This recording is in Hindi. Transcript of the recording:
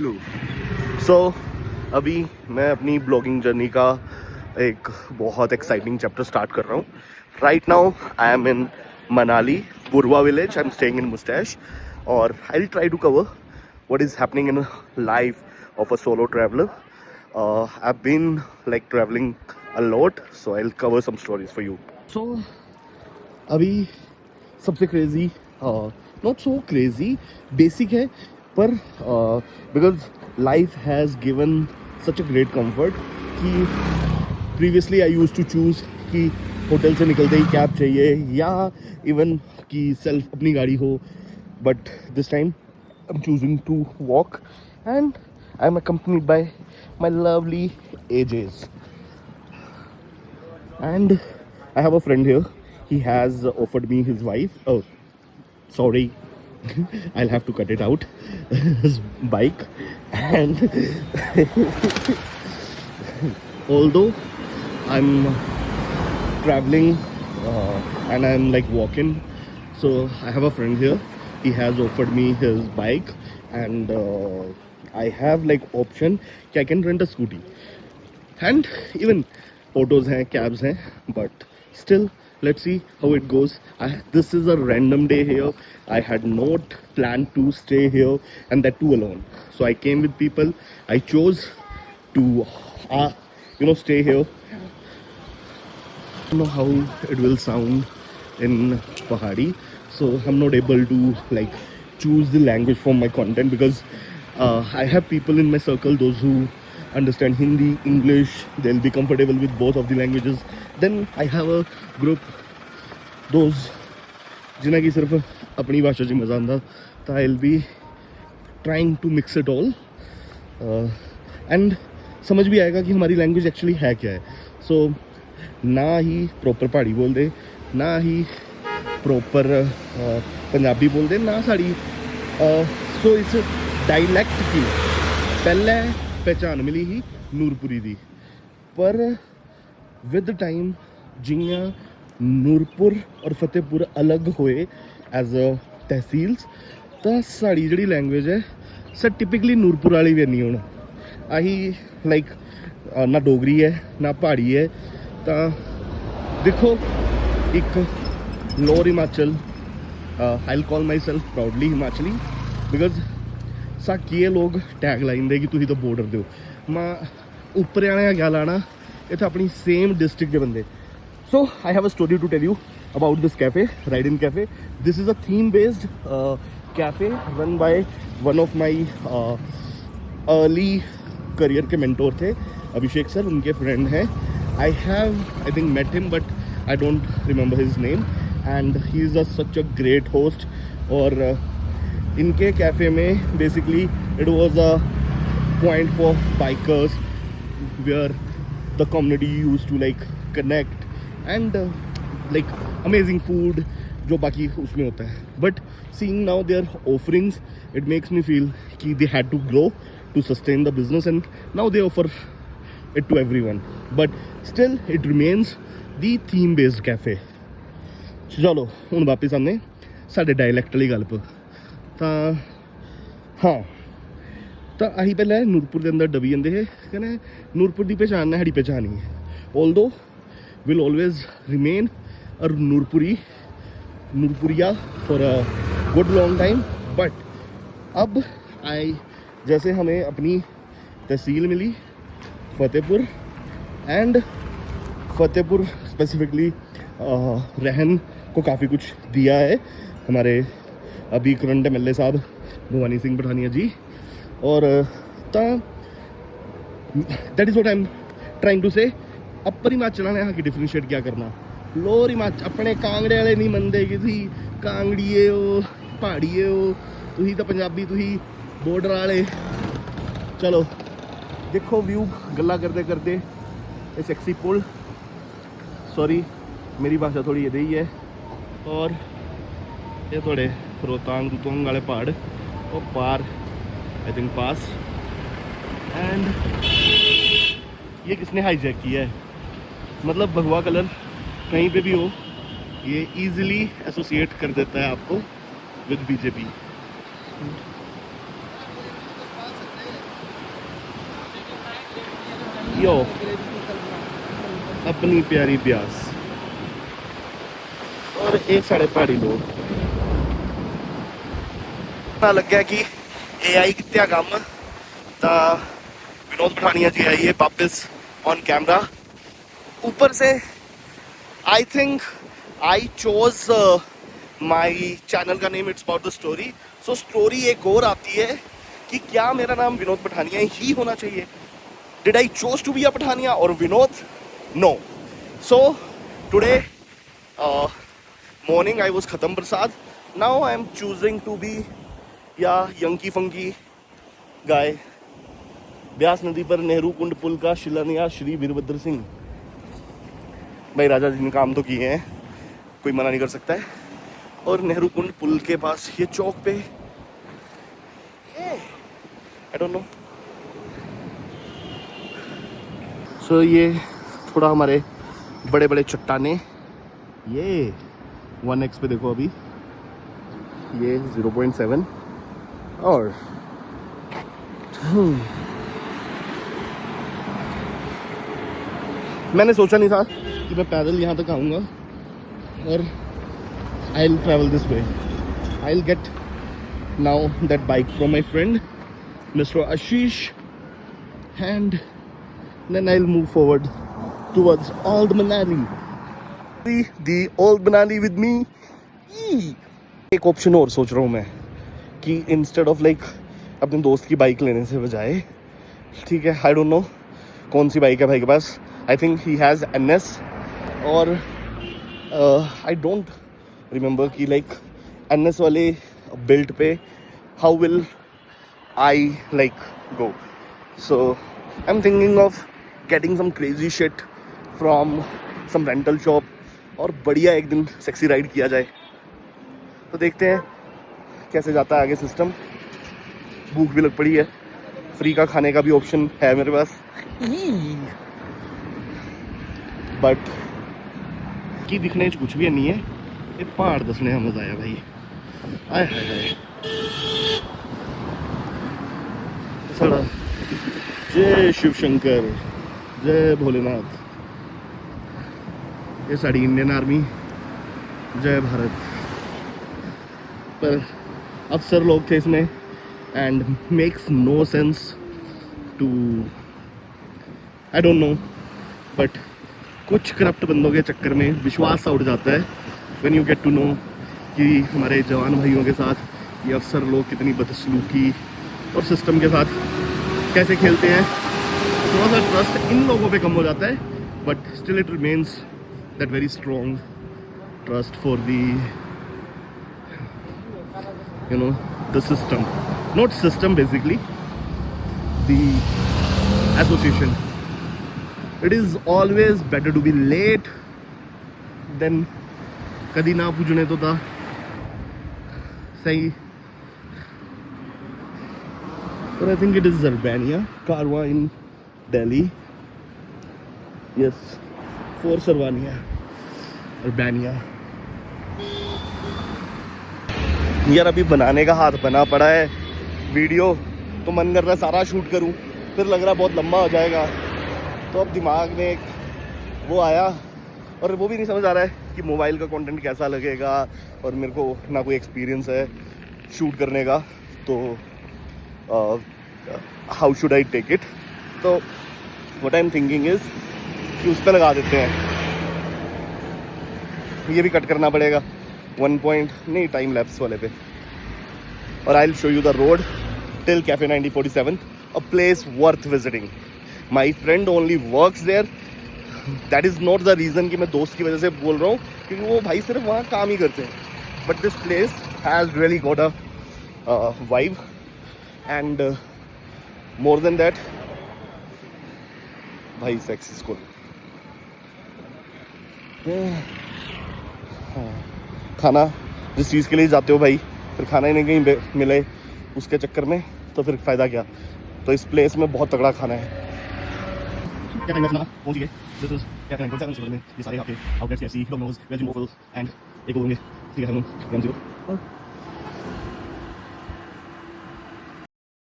सो अभी मैं अपनी ब्लॉगिंग जर्नी का एक बहुत एक्साइटिंग चैप्टर स्टार्ट कर रहा हूँ. Right now I am in Manali, Purva village. I am staying in Moustache और I will try to cover what is happening in life of a solo traveler. I've been like traveling a lot, so I'll cover some stories for you. So अभी सबसे crazy, not so crazy, basic है, पर because life has given such a great comfort कि previously I use to choose कि होटल से निकलते ही कैब चाहिए या इवन कि सेल्फ अपनी गाड़ी हो, but this time I'm choosing to walk and I'm accompanied by my lovely AJs. And I have a friend here. He has offered me his wife. Oh, sorry. I'll have to cut it out. His bike. And although I'm traveling and I'm like walking, so I have a friend here. He has offered me his bike and I have like option कि I can rent a scooty and even autos हैं, cabs हैं, but still let's see how it goes. This is a random day here. I had not planned to stay here and that too alone. So I came with people. I chose to stay here. I don't know how it will sound in Pahadi. So I'm not able to like choose the language for my content because I have people in my circle, those who understand Hindi, English, they'll be comfortable with both of the languages. Then I have a group, those जिन्हें की सिर्फ अपनी भाषा च मज़ा आंदा, तो I'll be trying to mix it all and समझ भी आएगा कि हमारी लैंग्वेज एक्चुअली है क्या है. सो ना ही प्रॉपर पहाड़ी बोलते, ना ही प्रॉपर पंजाबी बोलते, ना साड़ी सो इस डायलैक्ट की पहले पहचान मिली ही नूरपुरी दी, पर विद टाइम जियां नूरपुर और फतेहपुर अलग होए एज अ तहसील्स, तो साड़ी जिहड़ी लैंग्वेज है सर टिपिकली नूरपुर वाली भी नहीं होना. अही लाइक ना डोगरी है ना पहाड़ी है. तो देखो एक lower Himachal, I'll call myself proudly Himachali because साकिए लोग टैग लाइन दे कि तुम तो बॉर्डर दो, मैं ऊपर आने क्या लाना, इतना अपनी सेम डिस्ट्रिक्ट के बंदे. So I have a story to tell you about this cafe, ride in cafe. This is a theme based cafe run by one of my early career के मेंटोर थे, अभिषेक सर. उनके फ्रेंड हैं. I think met him but I don't remember his name and he is such a great host. और इनके कैफ़े में basically it was a point for bikers where the community used to like connect and like amazing food जो बाकी उसमें होता है. But seeing now their offerings, it makes me feel कि they had to grow to sustain the business and now they offer it to everyone, but still it remains the theme based cafe. चलो ਹੁਣ वापस आने साढ़े डायलैक्ट वाली गल पर. तो हाँ, तो अही पहले नूरपुर के अंदर दबी जाते हैं, कहने नूरपुर की पहचान है, साड़ी पहचान ही है. Although will always remain a Nurpuria for a good long time. But अब जैसे हमें अपनी तहसील मिली फतेहपुर एंड फतेहपुर स्पेसिफिकली रहन को काफ़ी कुछ दिया है हमारे अभी करंट MLA साहब भवानी सिंह पठानिया जी. और that is what I am trying to say. Upper Himachal ने यहाँ की डिफरेंशिएट क्या करना, लोअर हिमाचल अपने कांगड़े वाले नहीं मनते कि तुम कांगड़ीए हो, पहाड़ीए हो, तुम तो पंजाबी, तुम बॉर्डर वाले. चलो देखो व्यू गल्ला करते करते ये सेक्सी पुल, सॉरी मेरी भाषा थोड़ी ये ही है. और ये थोड़े रोहतांग वाले पहाड़ और पार आई थिंक पास. एंड ये किसने हाईजैक किया है, मतलब भगवा कलर कहीं पे भी हो ये इजीली एसोसिएट कर देता है आपको विद बीजेपी. यो अपनी प्यारी ब्यास और एक साढ़े पहाड़ी लोग पता लग गया कि AI कितना कम ता विनोद पठानिया जी आई है वापस ऑन कैमरा ऊपर से I think I chose my channel का name it's about the story so story एक और आती है कि क्या मेरा नाम विनोद पठानिया ही होना चाहिए did I chose to be a Pathania और Vinod no so today morning I was खत्म Prasad now I am choosing to be या यंकी फंकी गाय ब्यास नदी पर नेहरू कुंड पुल का शिलान्यास श्री वीरभद्र सिंह भाई राजा जी ने काम तो किए हैं कोई मना नहीं कर सकता है और नेहरू कुंड पुल के पास ये चौक पे आई डोंट नो सो ये थोड़ा हमारे बड़े बड़े चट्टाने ये 1x पे देखो अभी ये 0.7 और मैंने सोचा नहीं था कि मैं पैदल यहाँ तक आऊँगा और I will travel this way I will get now that bike from my friend mister Ashish and then I will move forward towards old Manali the old Manali with me एक ऑप्शन और सोच रहा हूँ मैं कि इंस्टेड ऑफ लाइक अपने दोस्त की बाइक लेने से बजाय ठीक है आई डोंट नो कौन सी बाइक है भाई के पास I think he has NS और आई डोंट रिमेंबर कि लाइक NS वाले बिल्ट पे how will I like go so I am thinking of getting some crazy shit from some rental shop और बढ़िया एक दिन सेक्सी राइड किया जाए तो देखते हैं कैसे जाता है आगे सिस्टम भूख भी लग पड़ी है फ्री का खाने का भी ऑप्शन है मेरे पास बट की दिखने च कुछ भी नहीं है ये पहाड़ दसने का मजा आया भाई आए हाय हाय साड़ा जय शिव शंकर जय भोलेनाथ ये साड़ी इंडियन आर्मी जय भारत पर अफसर लोग थे इसमें and makes no sense to I don't know but कुछ करप्ट बंदों के चक्कर में विश्वास सा उठ जाता है when you get to know कि हमारे जवान भाइयों के साथ ये अफसर लोग कितनी बदसलूकी और सिस्टम के साथ कैसे खेलते हैं थोड़ा सा ट्रस्ट इन लोगों पे कम हो जाता है but still it remains that very strong trust for the you know the system not system basically the association it is always better to be late than कदी ना पूछने तो था सही but I think it is Albania Karwa in Delhi yes for Sarvania Albania यार अभी बनाने का हाथ बना पड़ा है वीडियो तो मन कर रहा है सारा शूट करूं फिर लग रहा है बहुत लंबा हो जाएगा तो अब दिमाग में एक वो आया और वो भी नहीं समझ आ रहा है कि मोबाइल का कंटेंट कैसा लगेगा और मेरे को ना कोई एक्सपीरियंस है शूट करने का तो how should I take it तो what I am thinking is कि उस पर लगा देते हैं ये भी कट करना पड़ेगा 1 point नहीं टाइम लैप्स वाले पे और I will show you the road till cafe 9047 a place worth visiting my friend only works there that is not the reason कि मैं दोस्त की वजह से बोल रहा हूँ क्योंकि वो भाई सिर्फ वहाँ काम ही करते हैं but this place has really got a vibe and more than that भाई सेक्स स्कूल खाना जिस चीज़ के लिए जाते हो भाई फिर खाना ही नहीं कहीं मिले उसके चक्कर में तो फिर फ़ायदा क्या तो इस प्लेस में बहुत तगड़ा खाना है क्या कहेंगे सुना पहुँच गए क्या कहेंगे ये सारे आपके आउटलेट्स ऐसी डोमिनोज वेज मोफल्स एंड एक होंगे ठीक है हम